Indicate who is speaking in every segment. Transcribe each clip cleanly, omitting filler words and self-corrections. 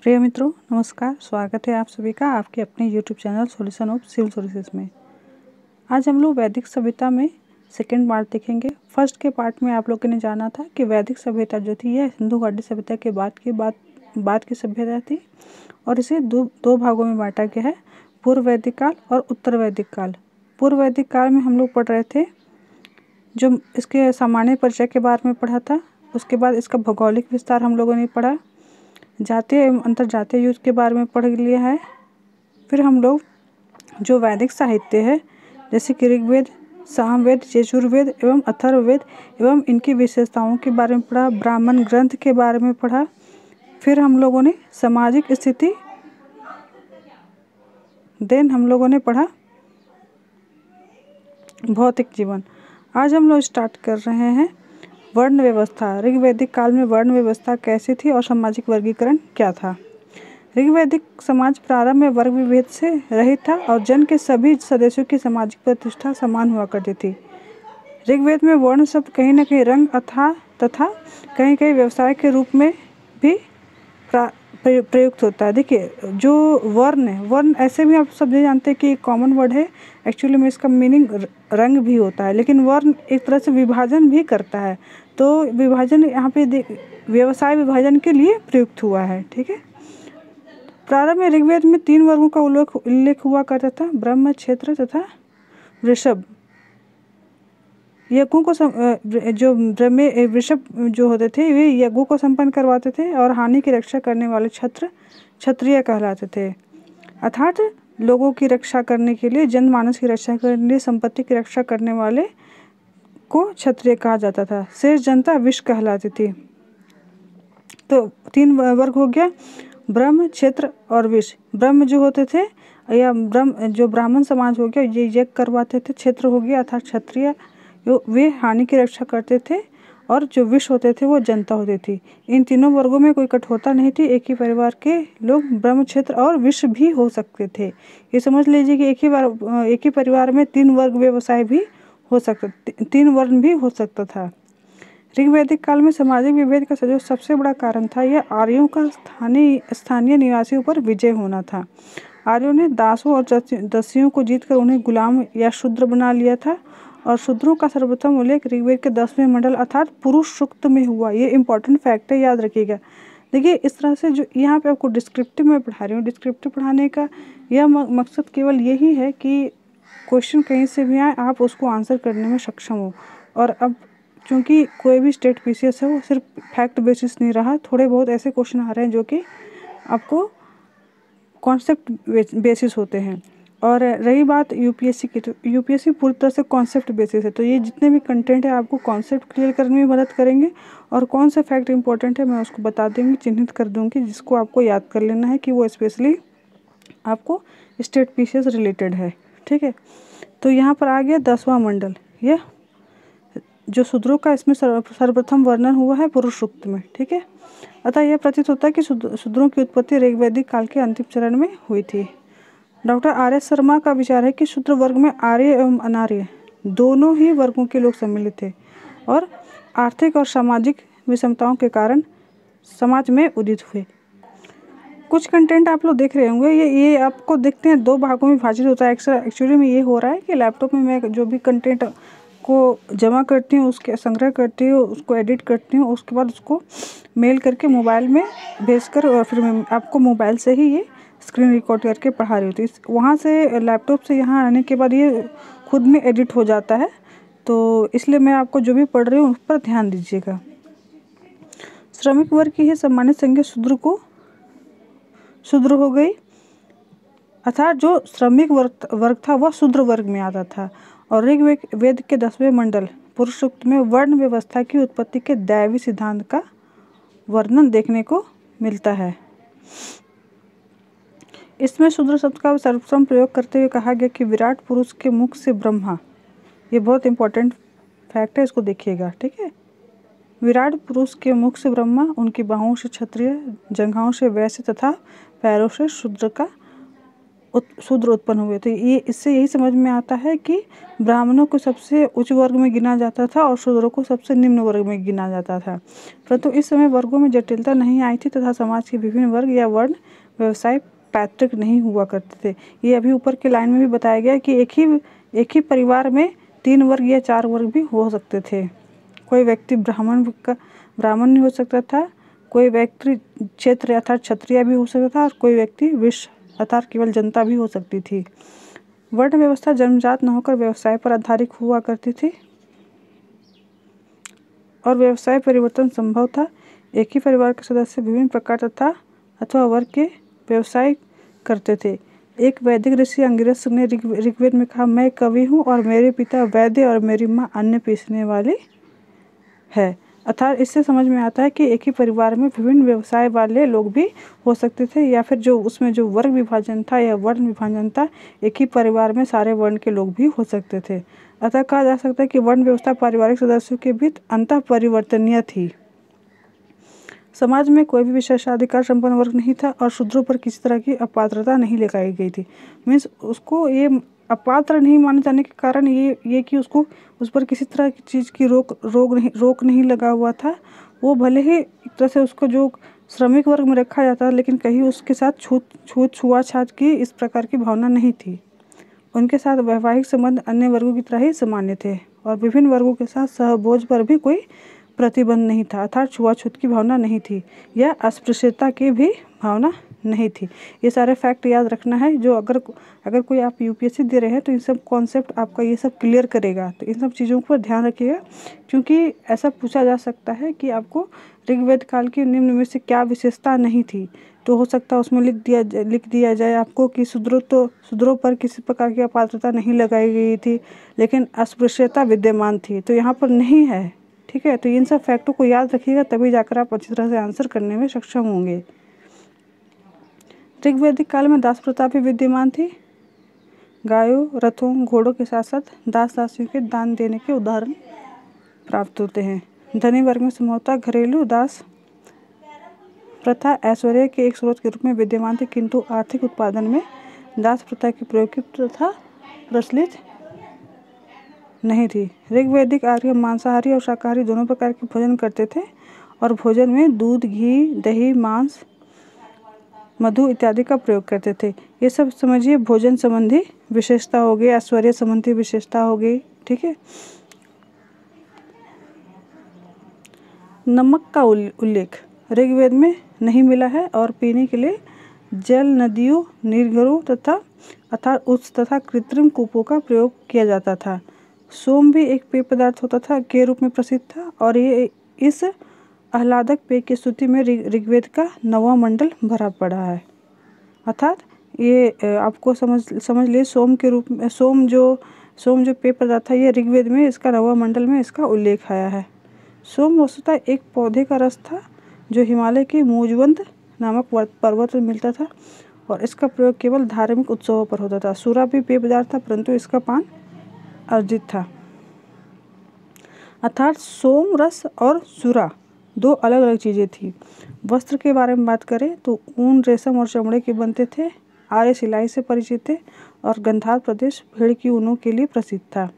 Speaker 1: प्रिय मित्रों, नमस्कार। स्वागत है आप सभी का आपके अपने YouTube channel solution of civil services में। आज हम लोग वैदिक सभ्यता में सेकेंड पार्ट देखेंगे। फर्स्ट के पार्ट में आप लोगों ने जाना था कि वैदिक सभ्यता जो थी यह सिंधु घाटी सभ्यता के बाद की सभ्यता थी और इसे दो भागों में बांटा गया है, पूर्व वैदिक काल और उत्तर वैदिक काल। पूर्व वैदिक काल में हम लोग पढ़ रहे थे जो इसके सामान्य परिचय के बारे में पढ़ा था। उसके बाद इसका भौगोलिक विस्तार हम लोगों ने पढ़ा, जातीय एवं अंतर्जातीय युद्ध के बारे में पढ़ लिया है। फिर हम लोग जो वैदिक साहित्य है जैसे कि ऋग्वेद, सामवेद, यजुर्वेद एवं अथर्ववेद एवं इनकी विशेषताओं के बारे में पढ़ा, ब्राह्मण ग्रंथ के बारे में पढ़ा। फिर हम लोगों ने सामाजिक स्थिति, देन हम लोगों ने पढ़ा भौतिक जीवन। आज हम लोग स्टार्ट कर रहे हैं वर्ण व्यवस्था। ऋग्वैदिक काल में वर्ण व्यवस्था कैसी थी और सामाजिक वर्गीकरण क्या था। ऋग्वैदिक समाज प्रारंभ में वर्ग विभेद से रहित था और जन के सभी सदस्यों की सामाजिक प्रतिष्ठा समान हुआ करती थी। ऋग्वेद में वर्ण शब्द कहीं न कहीं रंग तथा कहीं कहीं व्यवसाय के रूप में भी प्रयुक्त होता है। देखिए, जो वर्ण है, वर्ण ऐसे भी आप सब जानते हैं कि कॉमन वर्ड है, एक्चुअली में इसका मीनिंग रंग भी होता है, लेकिन वर्ण एक तरह से विभाजन भी करता है। तो विभाजन यहाँ पे व्यवसाय विभाजन के लिए प्रयुक्त हुआ है। ठीक है। प्रारंभ में ऋग्वेद में 3 वर्गों का उल्लेख हुआ करता था, ब्रह्म, क्षेत्र तथा वृषभ। यज्ञों को जो वृषभ जो होते थे वे यज्ञों को संपन्न करवाते थे और हानि की रक्षा करने वाले क्षत्रिय कहलाते थे। अर्थात लोगों की रक्षा करने के लिए, जनमानस की रक्षा करने के लिए, संपत्ति की रक्षा करने वाले को क्षत्रिय कहा जाता था। शेष जनता विष कहलाती थी। तो 3 वर्ग हो गया, ब्रह्म, क्षेत्र और विष। ब्रह्म जो होते थे या जो ब्राह्मण समाज हो गया, ये यज्ञ करवाते थे। क्षेत्र हो गया अर्थात क्षत्रिय, वे हानि की रक्षा करते थे और जो विष होते थे वो जनता होती थी। इन तीनों वर्गों में कोई कठोरता नहीं थी। एक ही परिवार के लोग ब्रह्म, क्षेत्र और विष भी हो सकते थे। ये समझ लीजिए कि एक ही परिवार में 3 वर्ग व्यवसाय भी हो सकता, 3 वर्ण भी हो सकता था। ऋग्वैदिक काल में सामाजिक विभेद का जो सबसे बड़ा कारण था यह आर्यों का स्थानीय निवासियों पर विजय होना था। आर्यों ने दासों और दासियों को जीतकर उन्हें गुलाम या शूद्र बना लिया था और शूद्रों का सर्वप्रथम उल्लेख ऋग्वेद के 10वें मंडल अर्थात पुरुष सूक्त में हुआ। ये इंपॉर्टेंट फैक्ट है, याद रखिएगा। देखिए, इस तरह से जो यहाँ पे आपको डिस्क्रिप्टिव में पढ़ा रही हूँ, डिस्क्रिप्टिव पढ़ाने का यह मकसद केवल यही है कि क्वेश्चन कहीं से भी आए आप उसको आंसर करने में सक्षम हो। और अब क्योंकि कोई भी स्टेट पीसीएस है वो सिर्फ फैक्ट बेसिस नहीं रहा, थोड़े बहुत ऐसे क्वेश्चन आ रहे हैं जो कि आपको कॉन्सेप्ट बेसिस होते हैं। और रही बात यूपीएससी की, तो यूपीएससी पूरी तरह से कॉन्सेप्ट बेसिस है। तो ये जितने भी कंटेंट है आपको कॉन्सेप्ट क्लियर करने में मदद करेंगे और कौन सा फैक्ट इंपॉर्टेंट है मैं उसको बता दूंगी, चिन्हित कर दूंगी, जिसको आपको याद कर लेना है कि वो स्पेशली आपको स्टेट पीसीएस रिलेटेड है। ठीक है। तो यहाँ पर आ गया 10वां मंडल, यह जो शूद्रों का इसमें सर्वप्रथम वर्णन हुआ है पुरुष सूक्त में। ठीक है। अतः यह प्रतीत होता है कि शूद्रों की उत्पत्ति ऋग्वैदिक काल के अंतिम चरण में हुई थी। Doctor R S. शर्मा का विचार है कि शूद्र वर्ग में आर्य एवं अनार्य दोनों ही वर्गों के लोग सम्मिलित थे और आर्थिक और सामाजिक विषमताओं के कारण समाज में उदित हुए। कुछ कंटेंट आप लोग देख रहे होंगे, ये आपको देखते हैं 2 भागों में विभाजित होता है। एक्चुअली में ये हो रहा है कि लैपटॉप में मैं जो भी कंटेंट को जमा करती हूँ, उसके संग्रह करती हूँ, उसको एडिट करती हूँ, उसके बाद उसको मेल करके मोबाइल में भेजकर और फिर मैं आपको मोबाइल से ही ये स्क्रीन रिकॉर्ड करके पढ़ा रही होती है। वहाँ से लैपटॉप से यहाँ आने के बाद ये खुद में एडिट हो जाता है, तो इसलिए मैं आपको जो भी पढ़ रही हूँ उस पर ध्यान दीजिएगा। श्रमिक वर्ग की ही सम्मानित संज्ञा शूद्र हो गई, अर्थात जो श्रमिक वर्ग था वह शूद्र वर्ग में आता था। और ऋग्वेद के 10वें मंडल पुरुष सूक्त में वर्ण व्यवस्था की उत्पत्ति के दैवी सिद्धांत का वर्णन देखने को मिलता है। इसमें शूद्र शब्द का सर्वप्रथम प्रयोग करते हुए कहा गया कि विराट पुरुष के मुख से ब्रह्मा, ये बहुत इंपॉर्टेंट फैक्ट है, इसको देखिएगा। ठीक है। विराट पुरुष के मुख से ब्रह्मा, उनकी बाहों से क्षत्रिय, जंघाओं से वैश्य तथा पैरों से शूद्र का शूद्र उत्पन्न हुए। तो ये इससे यही समझ में आता है कि ब्राह्मणों को सबसे उच्च वर्ग में गिना जाता था और शूद्रों को सबसे निम्न वर्ग में गिना जाता था। परंतु इस समय वर्गों में जटिलता नहीं आई थी तथा समाज के विभिन्न वर्ग या वर्ण व्यवसाय पैतृक नहीं हुआ करते थे। ये अभी ऊपर के लाइन में भी बताया गया कि एक ही परिवार में 3 वर्ग या 4 वर्ग भी हो सकते थे। कोई व्यक्ति ब्राह्मण नहीं हो सकता था, कोई व्यक्ति क्षेत्र अर्थात क्षत्रिय भी हो सकता था और कोई व्यक्ति विश्व अर्थात केवल जनता भी हो सकती थी। वर्ण व्यवस्था जन्मजात न होकर व्यवसाय पर आधारित हुआ करती थी और व्यवसाय परिवर्तन संभव था। एक ही परिवार के सदस्य विभिन्न प्रकार तथा अथवा वर्ग के व्यवसाय करते थे। एक वैदिक ऋषि अंगिरस ने ऋग्वेद में कहा, मैं कवि हूँ और मेरे पिता वैद्य और मेरी माँ अन्न पीसने वाली है। अर्थात इससे समझ में आता है कि एक ही परिवार में विभिन्न व्यवसाय वाले लोग भी हो सकते थे या फिर जो उसमें जो वर्ग विभाजन था या वर्ण विभाजन था, एक ही परिवार में सारे वर्ण के लोग भी हो सकते थे। अतः कहा जा सकता है कि वर्ण व्यवस्था पारिवारिक सदस्यों के बीच अंतः परिवर्तनीय थी। समाज में कोई भी विशेषाधिकार संपन्न वर्ग नहीं था और शूद्रों पर किसी तरह की अपात्रता नहीं लगाई गई थी। मीन्स उसको ये अपात्र नहीं माने जाने के कारण ये कि उसको उस पर किसी तरह की चीज़ की रोक नहीं लगा हुआ था। वो भले ही एक तरह से उसको जो श्रमिक वर्ग में रखा जाता है, लेकिन कहीं उसके साथ छुआछूत की इस प्रकार की भावना नहीं थी। उनके साथ वैवाहिक संबंध अन्य वर्गों की तरह ही सामान्य थे और विभिन्न वर्गों के साथ सहभोज पर भी कोई प्रतिबंध नहीं था, अर्थात छुआछूत की भावना नहीं थी या अस्पृश्यता की भी भावना नहीं थी। ये सारे फैक्ट याद रखना है। जो अगर कोई आप यूपीएससी दे रहे हैं तो इन सब कॉन्सेप्ट आपका ये सब क्लियर करेगा। तो इन सब चीज़ों पर ध्यान रखिएगा, क्योंकि ऐसा पूछा जा सकता है कि आपको ऋग्वेद काल की निम्न में से क्या विशेषता नहीं थी। तो हो सकता है उसमें लिख दिया जाए आपको कि शूद्रों पर किसी प्रकार की अपात्रता नहीं लगाई गई थी, लेकिन अस्पृश्यता विद्यमान थी। तो यहाँ पर नहीं है, ठीक है। तो इन सब फैक्टों को याद रखिएगा, तभी जाकर आप अच्छी तरह से आंसर करने में सक्षम होंगे। ऋग्वैदिक काल में दास प्रथा भी विद्यमान थी। गायों, रथों, घोड़ों के साथ साथ दास दासियों के दान देने के उदाहरण प्राप्त होते हैं। धनी वर्ग में संभवतः घरेलू दास प्रथा ऐश्वर्य के एक स्रोत के रूप में विद्यमान थी, किंतु आर्थिक उत्पादन में दास प्रथा के प्रयोग की प्रथा प्रचलित नहीं थी। ऋग्वैदिक आर्य मांसाहारी और शाकाहारी दोनों प्रकार के भोजन करते थे और भोजन में दूध, घी, दही, मांस, मधु इत्यादि का प्रयोग करते थे। ये सब समझिए भोजन संबंधी विशेषता हो गई, ऐश्वर्य संबंधी विशेषता हो गई, ठीक है। नमक का उल्लेख ऋग्वेद में नहीं मिला है और पीने के लिए जल नदियों, नीरघरों तथा अर्थात उच्च तथा कृत्रिम कूपों का प्रयोग किया जाता था। सोम भी एक पेय पदार्थ होता था के रूप में प्रसिद्ध था और ये इस आह्लादक पेय की स्तुति में ऋग्वेद का 9वां मंडल भरा पड़ा है। अर्थात ये आपको समझ लिए सोम के रूप में सोम जो पेय पदार्थ है, ये ऋग्वेद में इसका 9वां मंडल में इसका उल्लेख आया है। सोम वस्तुतः एक पौधे का रस था जो हिमालय के मूजवंत नामक पर्वत में मिलता था और इसका प्रयोग केवल धार्मिक उत्सवों पर होता था। सूरा भी पेय पदार्थ था, परंतु इसका पान अर्जित था। अर्थात सोम रस और सूरा 2 अलग अलग चीज़ें थी। वस्त्र के बारे में बात करें तो ऊन, रेशम और चमड़े के बनते थे। आर्य सिलाई से परिचित थे और गंधार प्रदेश भेड़ की ऊनों के लिए प्रसिद्ध था।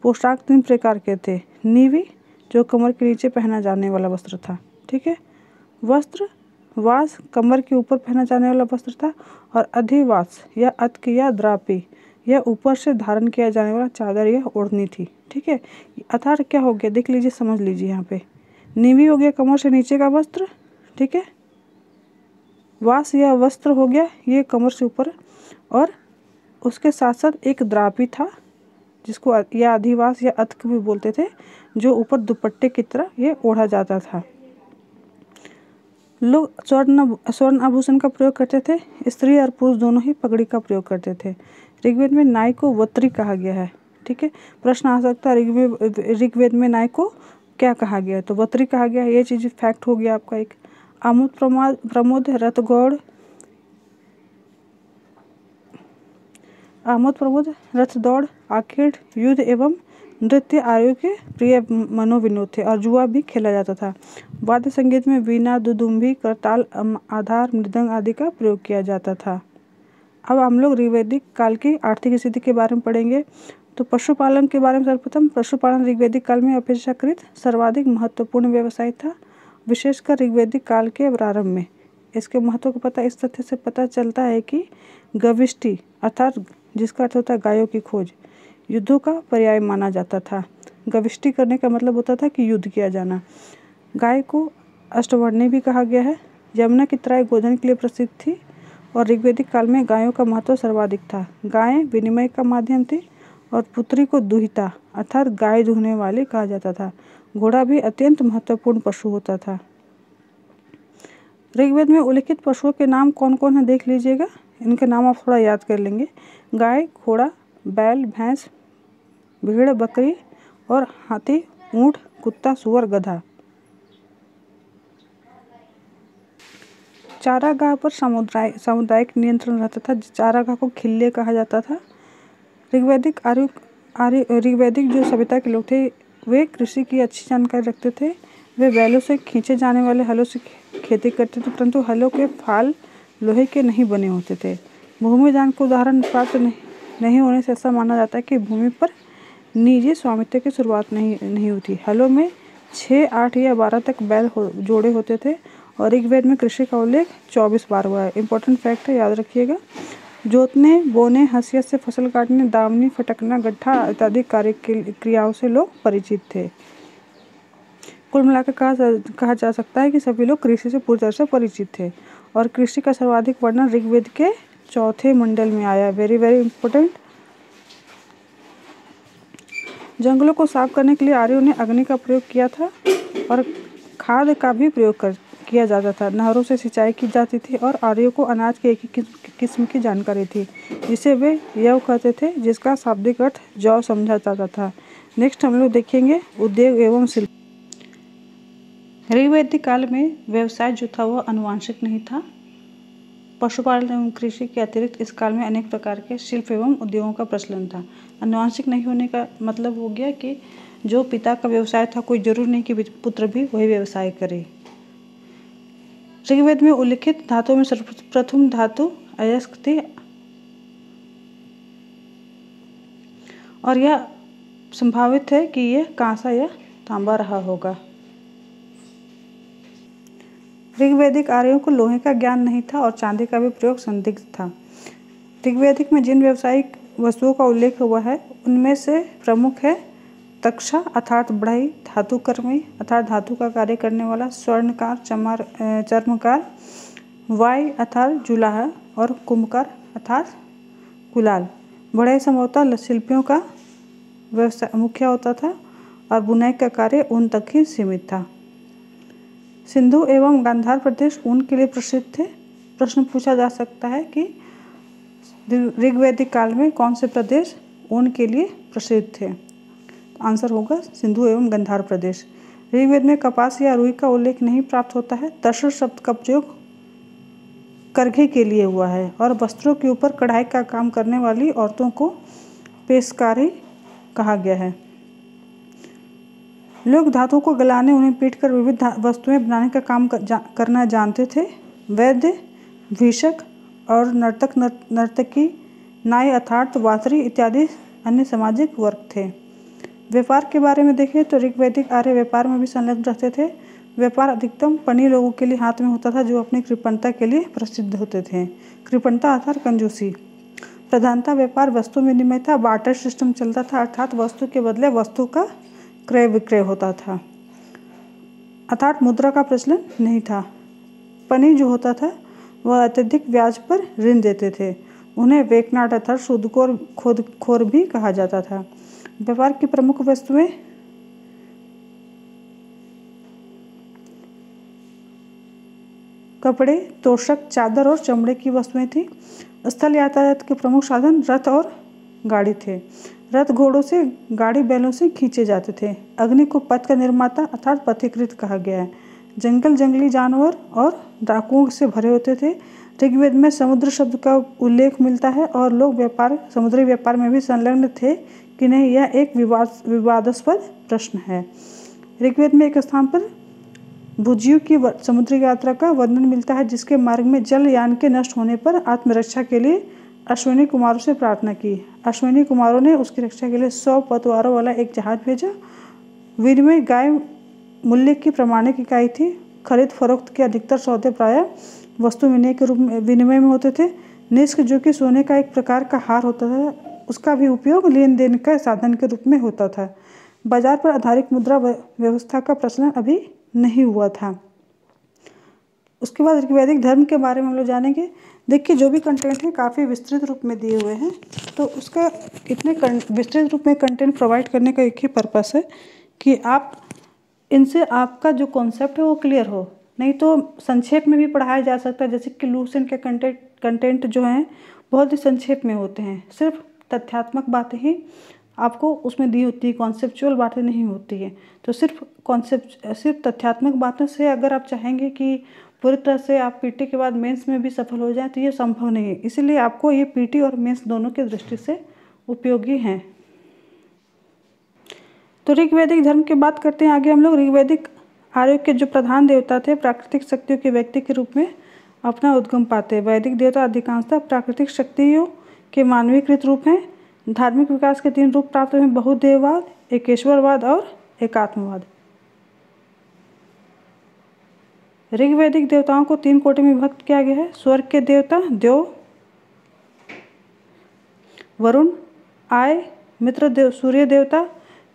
Speaker 1: पोशाक 3 प्रकार के थे। नीवी जो कमर के नीचे पहना जाने वाला वस्त्र था, ठीक है। वस्त्र वास कमर के ऊपर पहना जाने वाला वस्त्र था और अधिवास या अतक या द्रापी यह ऊपर से धारण किया जाने वाला चादर या ओढ़नी थी, ठीक है। अर्थात क्या हो गया, देख लीजिए, समझ लीजिए। यहाँ पे नीवी हो गया कमर से नीचे का वस्त्र, ठीक है। वास या वस्त्र हो गया ये कमर से ऊपर, और उसके साथ साथ एक द्रापी था जिसको या अधिवास या अतक भी बोलते थे, जो ऊपर दुपट्टे की तरह ये ओढ़ा जाता था। लोग स्वर्ण आभूषण का प्रयोग करते थे। स्त्री और पुरुष दोनों ही पगड़ी का प्रयोग करते थे। ऋग्वेद में नाई को वत्री कहा गया है, ठीक है। प्रश्न आ सकता है ऋग्वेद में नाई को क्या कहा गया है, तो वत्री कहा गया है। ये चीज़ फैक्ट हो गया आपका एक। आमोद प्रमोद रथ दौड़, आखेड़, युद्ध एवं नृत्य आर्यों के प्रिय मनोविनोद थे और जुआ भी खेला जाता था। वाद्य संगीत में वीणा, दुदुम्भी, करताल, आधार, मृदंग आदि का प्रयोग किया जाता था। अब हम लोग ऋग्वैदिक काल की आर्थिक स्थिति के बारे में पढ़ेंगे। तो पशुपालन के बारे में सर्वप्रथम, पशुपालन ऋग्वैदिक काल में अपेक्षाकृत सर्वाधिक महत्वपूर्ण व्यवसाय था, विशेषकर ऋग्वैदिक काल के प्रारंभ में। इसके महत्व को पता इस तथ्य से पता चलता है कि गविष्टि अर्थात जिसका अर्थ होता है गायों की खोज, युद्धों का पर्याय माना जाता था। गविष्टि करने का मतलब होता था कि युद्ध किया जाना। गाय को अष्टवर्णी भी कहा गया है। यमुना की तराई गोधन के लिए प्रसिद्ध थी और ऋग्वैदिक काल में गायों का महत्व सर्वाधिक था। गायें विनिमय का माध्यम थी और पुत्री को दुहिता अर्थात गाय दुहने वाली कहा जाता था। घोड़ा भी अत्यंत महत्वपूर्ण पशु होता था। ऋग्वेद में उल्लिखित पशुओं के नाम कौन कौन है देख लीजिएगा, इनके नाम आप थोड़ा याद कर लेंगे। गाय, घोड़ा, बैल, भैंस, भेड़, बकरी और हाथी, ऊंट, कुत्ता, सुअर, गधा। चारागाह पर सामुदायिक नियंत्रण रहता था। चारागाह को खिल्ले कहा जाता था। ऋग्वैदिक जो सभ्यता के लोग थे वे कृषि की अच्छी जानकारी रखते थे। वे बैलों से खींचे जाने वाले हलों से खेती करते थे, परंतु हलों के फाल लोहे के नहीं बने होते थे। भूमि दान को उदाहरण प्राप्त नहीं होने से ऐसा माना जाता है कि भूमि पर निजी स्वामित्व की शुरुआत नहीं हुई थी। हलों में 6, 8 या 12 तक बैल जोड़े होते थे और ऋग्वेद में कृषि का उल्लेख 24 बार हुआ है। इंपॉर्टेंट फैक्ट है, याद रखिएगा। जोतने, बोने, हंसिया से फसल काटने, दावनी, फटकना, गड्ढा इत्यादि कार्य क्रियाओं से लोग परिचित थे। कुल मिलाकर कहा जा सकता है कि सभी लोग कृषि से पूरी तरह से परिचित थे और कृषि का सर्वाधिक वर्णन ऋग्वेद के 4थे मंडल में आया। Very very important. जंगलों को साफ करने के लिए आर्यों ने अग्नि का प्रयोग किया था और खाद का भी प्रयोग किया जाता था। नहरों से सिंचाई की जाती थी और आर्यों को अनाज के एक ही किस्म की जानकारी थी जिसे वे यव कहते थे, जिसका शाब्दिक अर्थ जौ समझा जाता था। नेक्स्ट हम लोग देखेंगे उद्योग एवं शिल्प। ऋग्वैदिक काल में व्यवसाय जो था वह आनुवांशिक नहीं था। पशुपालन एवं कृषि के अतिरिक्त इस काल में अनेक प्रकार के शिल्प एवं उद्योगों का प्रचलन था। आनुवांशिक नहीं होने का मतलब हो गया कि जो पिता का व्यवसाय था कोई जरूर नहीं कि पुत्र भी वही व्यवसाय करे। ऋग्वेद में उल्लिखित धातुओं में सर्वप्रथम धातु अयस्क थी और यह संभावित है कि यह कांसा या तांबा रहा होगा। ऋग्वैदिक आर्यों को लोहे का ज्ञान नहीं था और चांदी का भी प्रयोग संदिग्ध था। ऋग्वैदिक में जिन व्यावसायिक वस्तुओं का उल्लेख हुआ है उनमें से प्रमुख है तक्षा अर्थात बढ़ई, धातुकर्मी अर्थात धातु का कार्य करने वाला, स्वर्णकार, चर्मकार, वाई अर्थात जुलाहा और कुंभकार अर्थात कुलाल। बढ़ई संभवतः शिल्पियों का व्यवसाय मुख्य होता था और बुनाई का कार्य ऊन तक ही सीमित था। सिंधु एवं गांधार प्रदेश ऊन के लिए प्रसिद्ध थे। प्रश्न पूछा जा सकता है कि ऋग्वैदिक काल में कौन से प्रदेश ऊन के लिए प्रसिद्ध थे। आंसर होगा सिंधु एवं गांधार प्रदेश। ऋग्वेद में कपास या रुई का उल्लेख नहीं प्राप्त होता है। तसर शब्द का प्रयोग करघे के लिए हुआ है और वस्त्रों के ऊपर कढ़ाई का काम करने वाली औरतों को पेशकारी कहा गया है। लोग धातु को गलाने, उन्हें पीटकर विविध वस्तुएं बनाने का काम करना जानते थे। वैद्य, भीषक और नर्तकी, नाई अर्थात वासरी इत्यादि अन्य सामाजिक वर्ग थे। व्यापार के बारे में देखें तो ऋग्वैदिक आर्य व्यापार में भी संलग्न रहते थे। व्यापार अधिकतम पनी लोगों के लिए हाथ में होता था जो अपनी कृपणता के लिए प्रसिद्ध होते थे। कृपणता अर्थात कंजूसी। प्रधानता व्यापार वस्तु विनिमय था। बार्टर सिस्टम चलता था अर्थात वस्तु के बदले वस्तु का क्रय विक्रय होता था अर्थात मुद्रा का प्रचलन नहीं था। पनी जो होता था वह अत्यधिक ब्याज पर ऋण देते थे। उन्हें वेकनाट अर्थात सूदखोर भी कहा जाता था। व्यापार की प्रमुख वस्तुएं कपड़े, तोशक, चादर और चमड़े की वस्तुएं थी। स्थल यातायात के प्रमुख साधन रथ और गाड़ी थे। रथ घोड़ों से, गाड़ी बैलों से खींचे जाते थे। अग्नि को पथ का निर्माता अर्थात पथिकृत कहा गया है। जंगल जंगली जानवर और डाकुओं से भरे होते थे। ऋग्वेद में समुद्र शब्द का उल्लेख मिलता है और लोग समुद्री व्यापार में भी संलग्न थे कि नहीं, यह एक विवादास्पद प्रश्न है। ऋग्वेद में एक स्थान पर भुजियों की समुद्री यात्रा का वर्णन मिलता है जिसके मार्ग में जल यान के नष्ट होने पर आत्मरक्षा के लिए अश्विनी कुमारों से प्रार्थना की। अश्विनी कुमारों ने उसकी रक्षा के लिए 100 पतवारों वाला एक जहाज भेजा। विनिमय गाय मूल्य की प्रमाणिक इकाई थी। खरीद फरोख्त के अधिकतर सौदे प्रायः वस्तु विनिमय में होते थे। निष्क जो कि सोने का एक प्रकार का हार होता था, उसका भी उपयोग लेन देन का साधन के रूप में होता था। बाजार पर आधारित मुद्रा व्यवस्था का प्रचलन अभी नहीं हुआ था। उसके बाद ऋग्वैदिक धर्म के बारे में हम लोग जानेंगे। देखिए, जो भी कंटेंट है काफ़ी विस्तृत रूप में दिए हुए हैं, तो उसका इतने विस्तृत रूप में कंटेंट प्रोवाइड करने का एक ही पर्पस है कि आप इनसे आपका जो कॉन्सेप्ट है वो क्लियर हो। नहीं तो संक्षेप में भी पढ़ाया जा सकता है, जैसे कि लूसेंट के कंटेंट जो हैं बहुत ही संक्षेप में होते हैं। सिर्फ तथ्यात्मक बातें ही आपको उसमें दी होती है, कॉन्सेप्चुअल बातें नहीं होती है। तो सिर्फ तथ्यात्मक बातों से अगर आप चाहेंगे कि पूरी तरह से आप पीटी के बाद मेंस में भी सफल हो जाए, तो ये संभव नहीं है। इसीलिए आपको ये पीटी और मेंस दोनों की दृष्टि से उपयोगी हैं। तो ऋग्वैदिक धर्म की बात करते हैं आगे हम लोग। ऋग्वैदिक आर्यों के जो प्रधान देवता थे, प्राकृतिक शक्तियों के व्यक्ति के रूप में अपना उद्गम पाते हैं। वैदिक देवता अधिकांशतः प्राकृतिक शक्तियों के मानवीकृत रूप हैं। धार्मिक विकास के 3 रूप प्राप्त हुए हैं: बहुदेववाद, एकेश्वरवाद और एकात्मवाद। ऋग्वैदिक देवताओं को 3 कोटि में विभक्त किया गया है। स्वर्ग के देवता देव, वरुण, आय, मित्र देव, सूर्य देवता,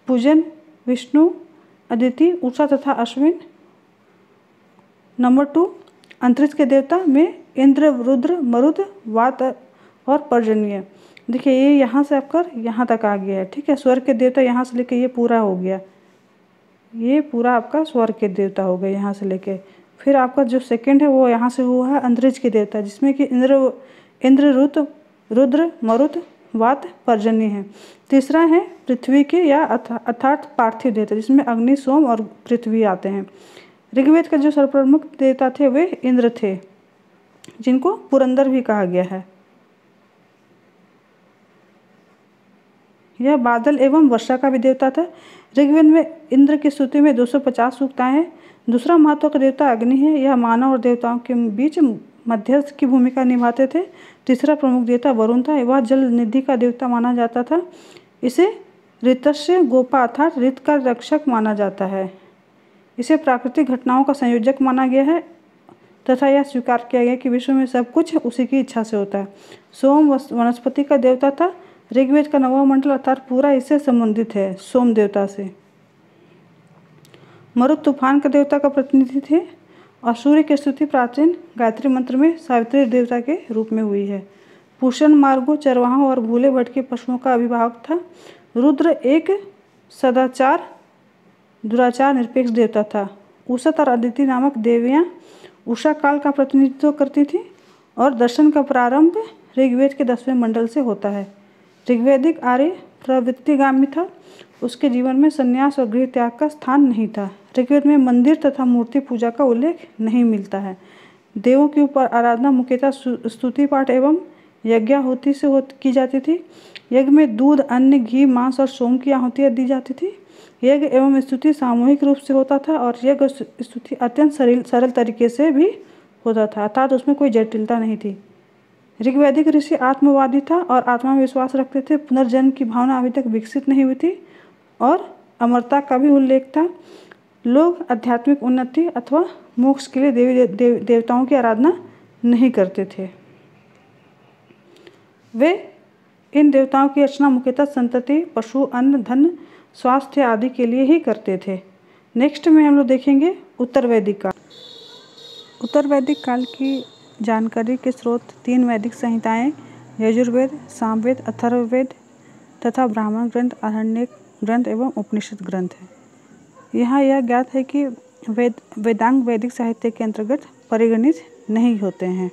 Speaker 1: पूजन, विष्णु, अदिति, उषा तथा अश्विन। नंबर 2, अंतरिक्ष के देवता में इंद्र, रुद्र, मरुद, वात और पर्जन्य। देखिए, ये यहाँ से आपका यहाँ तक आ गया है, ठीक है। स्वर्ग के देवता यहाँ से लेके ये पूरा हो गया, ये पूरा आपका स्वर्ग के देवता हो गए यहाँ से लेके। फिर आपका जो सेकंड है वो यहाँ से हुआ है अंतरिक्ष के देवता, जिसमें कि इंद्र, रुद्र, मरुत, वात, पर्जन्य है। तीसरा है पृथ्वी के या अर्थात पार्थिव देवता, जिसमें अग्नि, सोम और पृथ्वी आते हैं। ऋग्वेद के जो सर्वप्रमुख देवता थे वे इंद्र थे, जिनको पुरंदर भी कहा गया है। यह बादल एवं वर्षा का भी देवता था। ऋग्वेद में इंद्र की स्तुति में 250 सूक्ताएं हैं। दूसरा महत्व का देवता अग्नि है। यह मानव और देवताओं के बीच मध्यस्थ की भूमिका निभाते थे। तीसरा प्रमुख देवता वरुण था। वह जल निधि का देवता माना जाता था। इसे ऋतस्य गोपा अर्थात ऋत का रक्षक माना जाता है। इसे प्राकृतिक घटनाओं का संयोजक माना गया है तथा यह स्वीकार किया गया कि विश्व में सब कुछ उसी की इच्छा से होता है। सोम वनस्पति का देवता था। ऋग्वेद का 9वां मंडल अर्थात पूरा इससे संबंधित है, सोम देवता से। मरुत तूफान के देवता का प्रतिनिधि थे और सूर्य की स्तुति प्राचीन गायत्री मंत्र में सावित्री देवता के रूप में हुई है। पूषण मार्गों, चरवाहों और भूले भटके पशुओं का अभिभावक था। रुद्र एक सदाचार, दुराचार, निरपेक्ष देवता था। उषत और अदिति नामक देवियाँ उषा काल का प्रतिनिधित्व करती थी और दर्शन का प्रारंभ ऋग्वेद के 10वें मंडल से होता है। ऋग्वैदिक आर्य प्रवृत्तिगामी था। उसके जीवन में संन्यास और गृह त्याग का स्थान नहीं था। ऋग्वेद में मंदिर तथा मूर्ति पूजा का उल्लेख नहीं मिलता है। देवों के ऊपर आराधना मुख्यतः स्तुति पाठ एवं यज्ञाहुति से की जाती थी। यज्ञ में दूध, अन्न, घी, मांस और सोम की आहुतियाँ दी जाती थी। यज्ञ एवं स्तुति सामूहिक रूप से होता था और यज्ञ स्तुति अत्यंत सरल तरीके से भी होता था, अर्थात उसमें कोई जटिलता नहीं थी। ऋग्वैदिक ऋषि आत्मवादी था और आत्मा में विश्वास रखते थे। पुनर्जन्म की भावना अभी तक विकसित नहीं हुई थी और अमरता का भी उल्लेख था। लोग आध्यात्मिक उन्नति अथवा मोक्ष के लिए देवी देवताओं की आराधना नहीं करते थे। वे इन देवताओं की अर्चना मुख्यतः संतति, पशु, अन्न, धन, स्वास्थ्य आदि के लिए ही करते थे। नेक्स्ट में हम लोग देखेंगे उत्तर वैदिक काल। उत्तर वैदिक काल की जानकारी के स्रोत 3 वैदिक संहिताएं यजुर्वेद, सामवेद, अथर्ववेद तथा ब्राह्मण ग्रंथ, आरण्यक ग्रंथ एवं उपनिषद ग्रंथ है। यहाँ यह ज्ञात है कि वेदांग वैदिक साहित्य के अंतर्गत परिगणित नहीं होते हैं।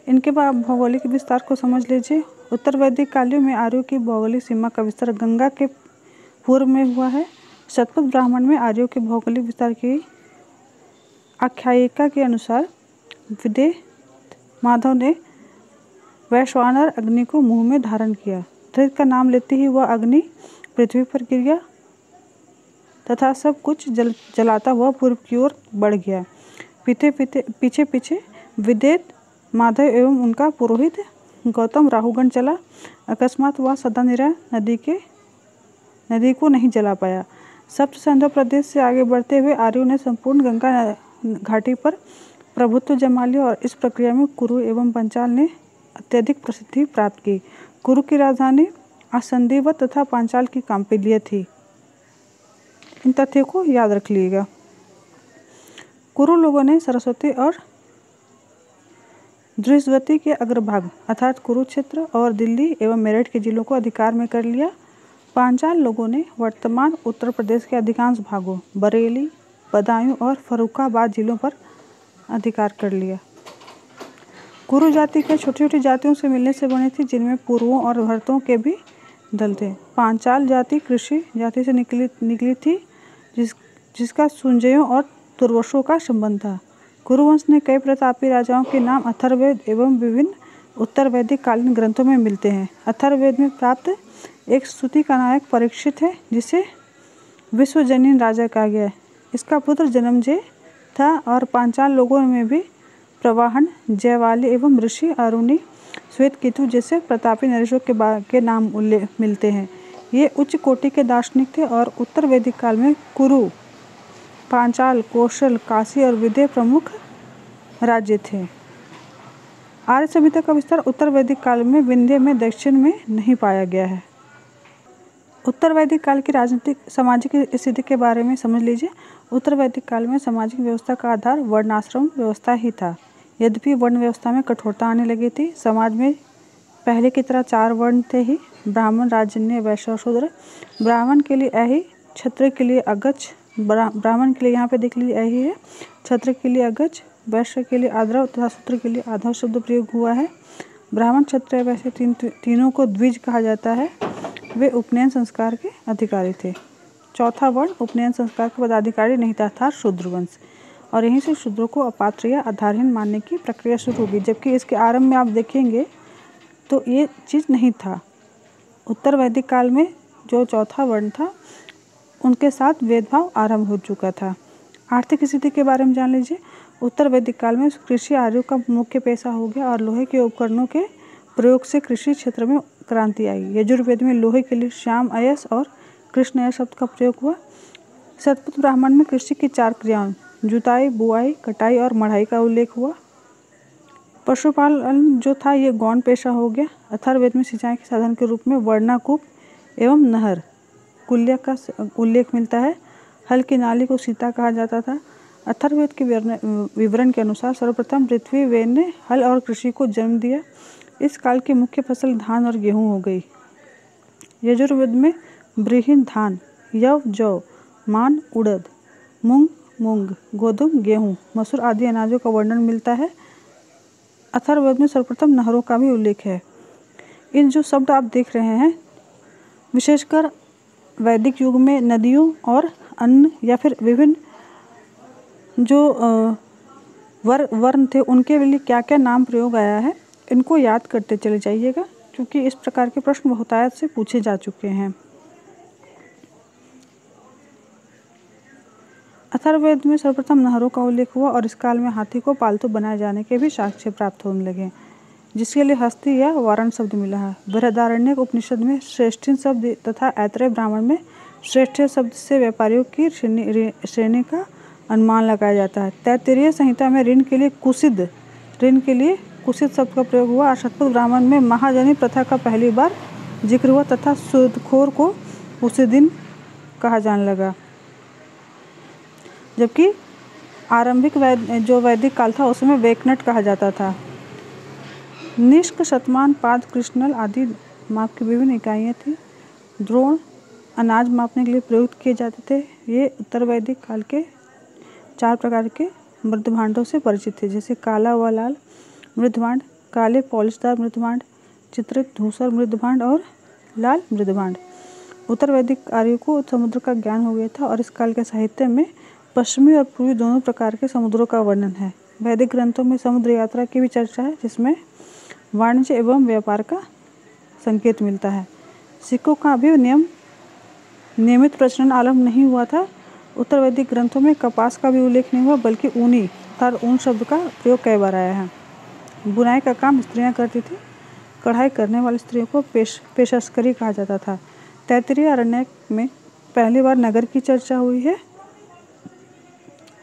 Speaker 1: इनके बाद भौगोलिक विस्तार को समझ लीजिए। उत्तर वैदिक कालियों में आर्यों की भौगोलिक सीमा का विस्तार गंगा के पूर्व में हुआ है। शतपथ ब्राह्मण में आर्यों के भौगोलिक विस्तार की आख्यायिका के अनुसार विदेह माधव ने वैश्वानर अग्नि को मुंह में धारण किया। धृत का नाम लेते ही वह अग्नि पृथ्वी पर गिर गया तथा सब कुछ जलाता हुआ पूर्व की ओर बढ़ गया। पीछे पीछे विदेह माधव एवं उनका पुरोहित गौतम राहुगण चला। अकस्मात वह सदानिरा नदी को नहीं जला पाया। सप्त सिंधु प्रदेश से आगे बढ़ते हुए आर्यों ने संपूर्ण गंगा घाटी पर प्रभुत्व जमा लिया और इस प्रक्रिया में कुरु एवं पंचाल ने अत्यधिक प्रसिद्धि प्राप्त की। कुरु की राजधानी असंधिवत तथा पांचाल की कांपिल्य थी। इन तथ्यों को याद रख लीजिएगा। कुरु लोगों ने सरस्वती और दृश्यवती के अग्रभाग अर्थात कुरुक्षेत्र और दिल्ली एवं मेरठ के जिलों को अधिकार में कर लिया। पांचाल लोगों ने वर्तमान उत्तर प्रदेश के अधिकांश भागों बरेली, बदायूं और फर्रुखाबाद जिलों पर अधिकार कर लिया। कुरु जाति के छोटी छोटी जातियों से मिलने से बनी थी, जिनमें पूर्वों और भरतों के भी दल थे। पांचाल जाति कृषि जाति से निकली थी, जिसका सुंजयों और तुर्वशों का संबंध था। कुरुवंश ने कई प्रतापी राजाओं के नाम अथर्ववेद एवं विभिन्न उत्तर वैदिक कालीन ग्रंथों में मिलते हैं। अथर्ववेद में प्राप्त एक स्तुति का नायक परीक्षित है, जिसे विश्वजनीन राजा कहा गया है। इसका पुत्र जन्मेजय था और पांचाल लोगों में भी प्रवाहन, जयवाली एवं ऋषि अरुणि, श्वेतकेतु जैसे प्रतापी नरेशों के नाम मिलते हैं। ये उच्च कोटि के दार्शनिक थे और उत्तर वैदिक काल में कुरु, पांचाल, कौशल, काशी और विदेह प्रमुख राज्य थे। आर्य सभ्यता का विस्तार उत्तर वैदिक काल में विंध्य में दक्षिण में नहीं पाया गया है। उत्तर वैदिक काल की राजनीतिक सामाजिक स्थिति के बारे में समझ लीजिए। उत्तर वैदिक काल में सामाजिक व्यवस्था का आधार वर्णाश्रम व्यवस्था ही था। यद्यपि वर्ण व्यवस्था में कठोरता आने लगी थी। समाज में पहले की तरह 4 वर्ण थे ही: ब्राह्मण, राजन्य, वैश्य और शूद्र। ब्राह्मण के लिए ऐही, क्षत्रिय के लिए अगच, ब्राह्मण के लिए यहाँ पे देख लीजिए ऐही है, क्षत्रिय के लिए अगच, वैश्य के लिए आद्रव तथा शूद्र के लिए आधव शब्द प्रयोग हुआ है। ब्राह्मण, क्षत्रिय, वैश्य तीनों को द्विज कहा जाता है। वे उपनयन संस्कार के अधिकारी थे। चौथा वर्ण उपनयन संस्कार का पदाधिकारी नहीं था, अर्थात शूद्र वंश, और यहीं से शूद्रों को अपात्र या आधारहीन मानने की प्रक्रिया शुरू होगी। जबकि इसके आरंभ में आप देखेंगे तो ये चीज़ नहीं था। उत्तर वैदिक काल में जो चौथा वर्ण था, उनके साथ भेदभाव आरंभ हो चुका था। आर्थिक स्थिति के बारे में जान लीजिए। उत्तर वैदिक काल में कृषि आर्यों का मुख्य पेशा हो गया और लोहे के उपकरणों के प्रयोग से कृषि क्षेत्र में क्रांति आई। यजुर्वेद में लोहे के लिए श्याम अयस और कृष्ण अयस शब्द का प्रयोग हुआ। शतपथ ब्राह्मण में कृषि की 4 क्रियाओं जुताई, बुआई, कटाई और मढ़ाई का उल्लेख हुआ। पशुपालन जो था ये गौण पेशा हो गया। अथर्ववेद में सिंचाई के साधन के रूप में वर्णाकूप एवं नहर कुल्य का उल्लेख मिलता है। हल की नाली को सीता कहा जाता था। अथर्ववेद के विवरण के अनुसार सर्वप्रथम पृथ्वी ने हल और कृषि को जन्म दिया। इस काल की मुख्य फसल धान और गेहूं हो गई। यजुर्वेद में ब्रीहिन धान, यव जौ, मान उड़द, मूंग, गोधुम, गेहूं, मसूर आदि अनाजों का वर्णन मिलता है। अथर्ववेद में सर्वप्रथम नहरों का भी उल्लेख है। इन जो शब्द आप देख रहे हैं, विशेषकर वैदिक युग में नदियों और अन्न या फिर विभिन्न जो वर्ण थे, उनके लिए क्या क्या नाम प्रयोग आया है, इनको याद करते चले जाइएगा, क्योंकि इस प्रकार के प्रश्न बहुतायत से पूछे जा चुके हैं। अथर्ववेद में सर्वप्रथम नहरों का उल्लेख हुआ और इस काल में हाथी को पालतू बनाए जाने के भी साक्ष्य प्राप्त होने लगे, जिसके लिए हस्ती या वारण शब्द मिला है। बृहदारण्यक उपनिषद में श्रेष्ठिन शब्द तथा ऐतरेय ब्राह्मण में श्रेष्ठ शब्द से व्यापारियों की श्रेणी का अनुमान लगाया जाता है। तैत्तिरीय संहिता में ऋण के लिए कुसिद शब्द का प्रयोग हुआ और शतपथ ब्राह्मण में महाजनी प्रथा का पहली बार जिक्र हुआ तथा सूदखोर को उसी दिन कहा जाने लगा। जबकि आरंभिक जो वैदिक काल था उसमें वेकनट कहा जाता था। निष्क, शतमान, पाद, कृष्णल आदि माप की विभिन्न इकाइयाँ थी। द्रोण अनाज मापने के लिए प्रयुक्त किए जाते थे। ये उत्तर वैदिक काल के 4 प्रकार के मृदभांडों से परिचित थे, जैसे काला व लाल मृदभांड, काले पॉलिशदार मृदभांड, चित्रित धूसर मृदभांड और लाल मृदभांड। उत्तर वैदिक आर्यों को समुद्र का ज्ञान हो गया था और इस काल के साहित्य में पश्चिमी और पूर्वी दोनों प्रकार के समुद्रों का वर्णन है। वैदिक ग्रंथों में समुद्र यात्रा की भी चर्चा है, जिसमें वाणिज्य एवं व्यापार का संकेत मिलता है। सिक्कों का भी नियमित प्रचलन आरंभ नहीं हुआ था। उत्तर वैदिक ग्रंथों में कपास का भी उल्लेख नहीं हुआ, बल्कि ऊनी अर्थात ऊन शब्द का प्रयोग कई बार आया है। बुनाई का काम स्त्रियां करती थी। कढ़ाई करने वाली स्त्रियों को पेशस्करी कहा जाता था। तैत्तिरीय अरण्यक में पहली बार नगर की चर्चा हुई है।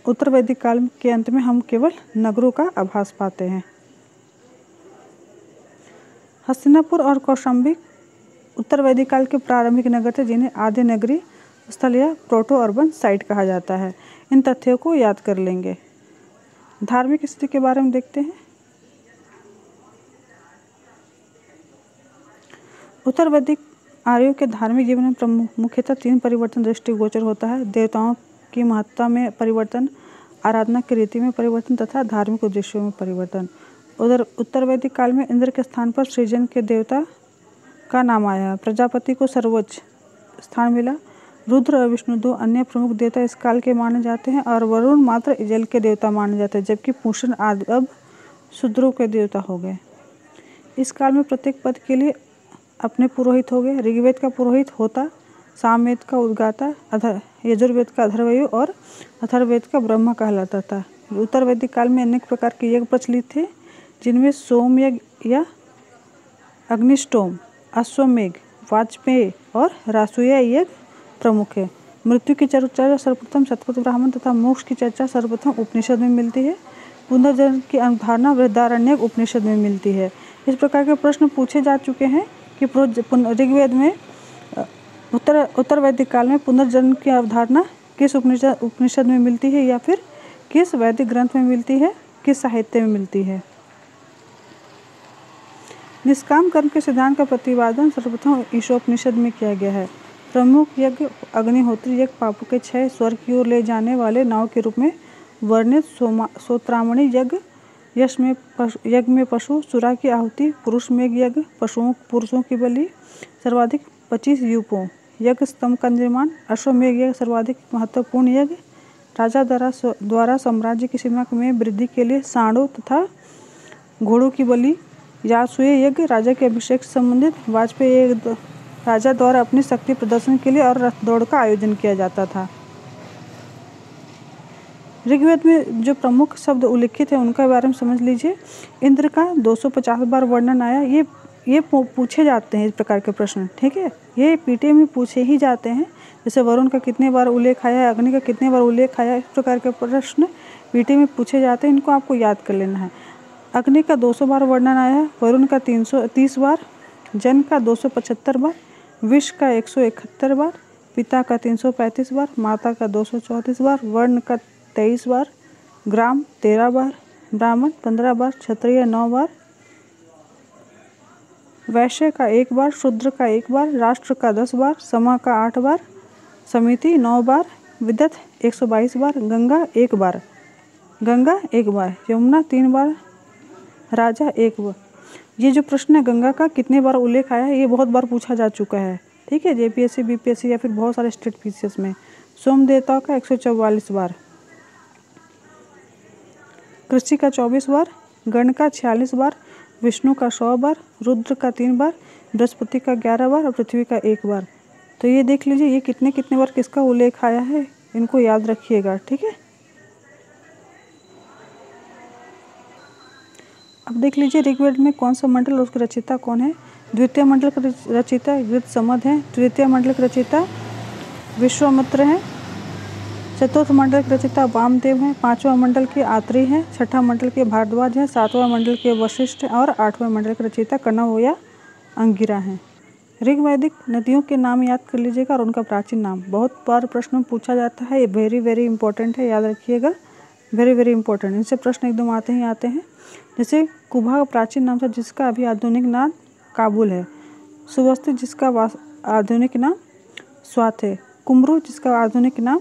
Speaker 1: उत्तर वैदिक काल के अंत में हम केवल नगरों का आभास पाते हैं। हस्तिनापुर और कौशाम्बी उत्तर वैदिक काल के प्रारंभिक नगर थे, जिन्हें आद्य नगरी स्थल या प्रोटो अर्बन साइट कहा जाता है। इन तथ्यों को याद कर लेंगे। धार्मिक स्थिति के बारे में देखते हैं। उत्तर वैदिक आर्यों के धार्मिक जीवन में मुख्यतः 3 परिवर्तन दृष्टिगोचर होता है: देवताओं की महत्ता में परिवर्तन, आराधना की रीति में परिवर्तन तथा धार्मिक उद्देश्यों में परिवर्तन। उधर उत्तर वैदिक काल में इंद्र के स्थान पर सृजन के देवता का नाम आया। प्रजापति को सर्वोच्च स्थान मिला। रुद्र और विष्णु 2 अन्य प्रमुख देवता इस काल के माने जाते हैं और वरुण मात्र जल के देवता माने जाते हैं, जबकि पूषण आदि अब शूद्रों के देवता हो गए। इस काल में प्रत्येक पद के लिए अपने पुरोहित हो गए। ऋग्वेद का पुरोहित होता, सामवेद का उद्गाता, यजुर्वेद का अथर्ववेद और अथर्ववेद का ब्रह्मा कहलाता था। उत्तर वैदिक काल में अनेक प्रकार के यज्ञ प्रचलित थे, जिनमें सोम यज्ञ या अग्निष्टोम, अश्वमेघ, वाजपेय और रासूय यज्ञ प्रमुख है। मृत्यु की चर्चा सर्वप्रथम शतपथ ब्राह्मण तथा मोक्ष की चर्चा सर्वप्रथम उपनिषद में मिलती है। पुनर्जन्म की अवधारणा बृहदारण्यक उपनिषद में मिलती है। इस प्रकार के प्रश्न पूछे जा चुके हैं कि ऋग्वेद में उत्तर वैदिक काल में पुनर्जन्म की अवधारणा किस उपनिषद में मिलती है या फिर किस वैदिक ग्रंथ में मिलती है, किस साहित्य में मिलती है। निष्काम कर्म के सिद्धांत का प्रतिपादन सर्वप्रथम ईशोपनिषद में किया गया है। प्रमुख यज्ञ अग्निहोत्री यज्ञ पापों के क्षय, स्वर्ग की ओर ले जाने वाले नाव के रूप में वर्णित सोत्रामणि यज्ञ, यज्ञ में पशु सुरा की आहुति, पुरुष मेघ यज्ञ, पुरुषों की बलि, सर्वाधिक 25 यूपों, यज्ञ स्तंभ का निर्माण, अश्वमेघ यज्ञ सर्वाधिक महत्वपूर्ण यज्ञ, राजा द्वारा साम्राज्य की सीमा में वृद्धि के लिए सांडों तथा घोड़ों की बलि, यासूय यज्ञ राजा के अभिषेक से संबंधित, वाजपेय यज्ञ राजा द्वारा अपनी शक्ति प्रदर्शन के लिए और रथ दौड़ का आयोजन किया जाता था। ऋग्वेद में जो प्रमुख शब्द उल्लिखित है उनके बारे में समझ लीजिए। इंद्र का 250 बार वर्णन आया। ये पूछे जाते हैं इस प्रकार के प्रश्न, ठीक है, ये पीटे में पूछे ही जाते हैं। जैसे वरुण का कितने बार उल्लेख आया है, अग्नि का कितने बार उल्लेख आया है, इस प्रकार के प्रश्न पीटे में पूछे जाते हैं। इनको आपको याद कर लेना है। अग्नि का 200 बार वर्णन आया है, वरुण का 330 बार, जन का 275 बार, विष का 171 बार, पिता का 335 बार, माता का 234 बार, वर्ण का 23 बार, ग्राम 13 बार, ब्राह्मण 15 बार, क्षत्रिय 9 बार, वैश्य का 1 बार, शूद्र का 1 बार, राष्ट्र का 10 बार, समा का 8 बार, समिति 9 बार, विदत 122 बार, गंगा 1 बार, यमुना 3 बार, राजा 1 बार। ये जो प्रश्न है गंगा का कितने बार उल्लेख आया है, ये बहुत बार पूछा जा चुका है, ठीक है, जेपीएससी, बीपीएससी या फिर बहुत सारे स्टेट पीसीएस में। सोम देवता का 144 बार, कृषि का 24 बार, गण का 46 बार, विष्णु का 100 बार, रुद्र का 3 बार, बृहस्पति का 11 बार और पृथ्वी का 1 बार। तो ये देख लीजिए ये कितने बार किसका उल्लेख आया है, इनको याद रखिएगा, ठीक है। अब देख लीजिए ऋग्वेद में कौन सा मंडल और उसके रचयिता कौन है। द्वितीय मंडल का रचयिता गृहसमद है, तृतीय मंडल के रचयिता विश्वामित्र हैं, चतुर्थ मंडल के रचयिता वामदेव हैं, पांचवा मंडल के आत्रेय हैं, छठा मंडल के भारद्वाज हैं, सातवां मंडल के वशिष्ठ और आठवें मंडल के रचयिता कण्व या अंगिरा हैं। ऋग्वैदिक नदियों के नाम याद कर लीजिएगा और उनका प्राचीन नाम। बहुत बार प्रश्न में पूछा जाता है, ये वेरी इंपॉर्टेंट है, याद रखिएगा, वेरी इंपॉर्टेंट। इनसे प्रश्न एकदम आते हैं। जैसे कुभा का प्राचीन नाम था जिसका अभी आधुनिक नाम काबुल है, सुवस्ति जिसका आधुनिक नाम स्वात है, कुमरू जिसका आधुनिक नाम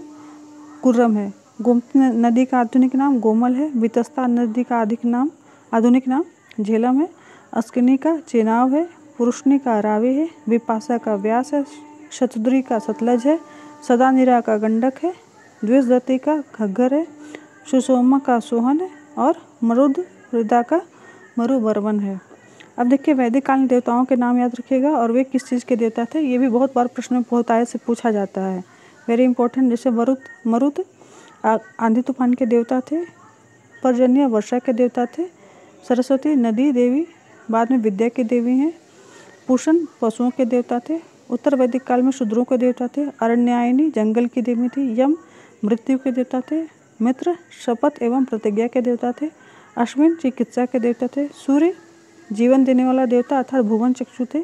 Speaker 1: कुर्रम है, गोमती नदी का आधुनिक नाम गोमल है, वितस्ता नदी का आधुनिक नाम झेलम है, अस्किनी का चेनाब है, पुरुषनी का रावी है, विपाशा का व्यास है, शतद्री का सतलज है, सदानिरा का गंडक है, द्विजदती का घग्गर है, सुषोमा का सोहन है और मरुदा का मरुबर्वन है। अब देखिए वैदिक काल में देवताओं के नाम याद रखिएगा और वे किस चीज़ के देवता थे, ये भी बहुत बार प्रश्न में बहुत आय से पूछा जाता है, वेरी इंपॉर्टेंट। जैसे मरुत आंधी तूफान के देवता थे, पर्जन्य वर्षा के देवता थे, सरस्वती नदी देवी बाद में विद्या के देवी हैं। पूषण पशुओं के देवता थे। उत्तर वैदिक काल में शूद्रों के देवता थे। अरण्यायनी जंगल की देवी थी। यम मृत्यु के देवता थे। मित्र शपथ एवं प्रतिज्ञा के देवता थे। अश्विन चिकित्सा के देवता थे। सूर्य जीवन देने वाला देवता अर्थात भुवन चक्षु थे।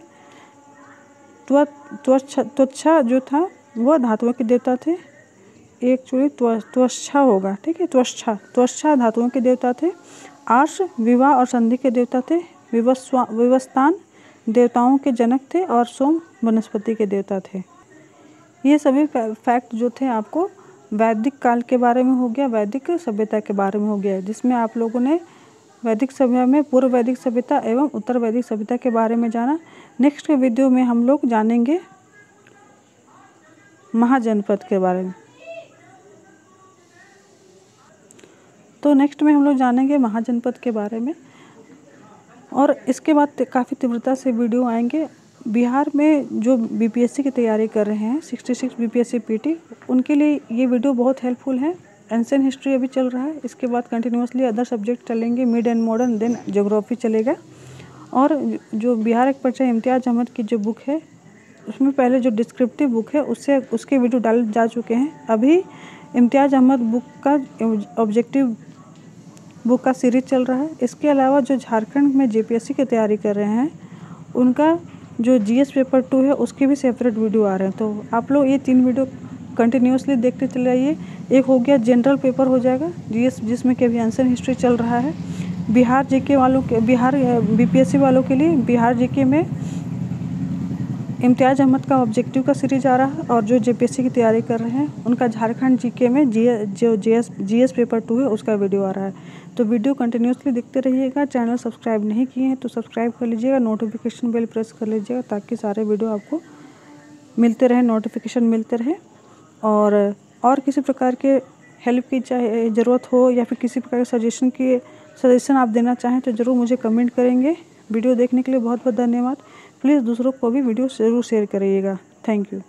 Speaker 1: त्वचा जो था वह धातुओं के देवता थे। एक्चुअली त्वचा होगा, ठीक है, त्वचा धातुओं के देवता थे। आर्ष विवाह और संधि के देवता थे। विवस्वान देवताओं के जनक थे और सोम वनस्पति के देवता थे। ये सभी फैक्ट जो थे आपको वैदिक काल के बारे में हो गया, वैदिक सभ्यता के बारे में हो गया, जिसमें आप लोगों ने वैदिक सभ्यता में पूर्व वैदिक सभ्यता एवं उत्तर वैदिक सभ्यता के बारे में जाना। नेक्स्ट के वीडियो में हम लोग जानेंगे महाजनपद के बारे में। तो नेक्स्ट में हम लोग जानेंगे महाजनपद के बारे में, और इसके बाद काफ़ी तीव्रता से वीडियो आएंगे। बिहार में जो बीपीएससी की तैयारी कर रहे हैं 66 बीपीएससी पीटी, उनके लिए ये वीडियो बहुत हेल्पफुल है। एंशिएंट हिस्ट्री अभी चल रहा है, इसके बाद कंटिन्यूसली अदर सब्जेक्ट चलेंगे, mid and modern, then geography चलेगा। और जो बिहार एक परिचय इम्तियाज़ अहमद की जो बुक है, उसमें पहले जो डिस्क्रिप्टिव बुक है उसके वीडियो डाल जा चुके हैं। अभी इम्तियाज़ अहमद बुक का ऑब्जेक्टिव बुक का सीरीज चल रहा है। इसके अलावा जो झारखंड में जेपीएससी की तैयारी कर रहे हैं, उनका जो जीएस पेपर 2 है उसके भी सेपरेट वीडियो आ रहे हैं। तो आप लोग ये 3 वीडियो कंटिन्यूसली देखते चले आइए। एक हो गया जनरल पेपर हो जाएगा जीएस, जिसमें कि अभी एंशिएंट हिस्ट्री चल रहा है। बिहार जीके वालों के, बिहार बीपीएससी वालों के लिए बिहार जीके में इम्तियाज़ अहमद का ऑब्जेक्टिव का सीरीज आ रहा है, और जो जेपीएससी की तैयारी कर रहे हैं उनका झारखंड जीके में जीएस पेपर 2 है उसका वीडियो आ रहा है। तो वीडियो कंटिन्यूसली देखते रहिएगा। चैनल सब्सक्राइब नहीं किए हैं तो सब्सक्राइब कर लीजिएगा, नोटिफिकेशन बेल प्रेस कर लीजिएगा, ताकि सारे वीडियो आपको मिलते रहे, नोटिफिकेशन मिलते रहे। और किसी प्रकार के हेल्प की चाहे ज़रूरत हो, या फिर किसी प्रकार के सजेशन आप देना चाहें तो ज़रूर मुझे कमेंट करेंगे। वीडियो देखने के लिए बहुत बहुत धन्यवाद। प्लीज़ दूसरों को भी वीडियो ज़रूर शेयर करिएगा। Thank you.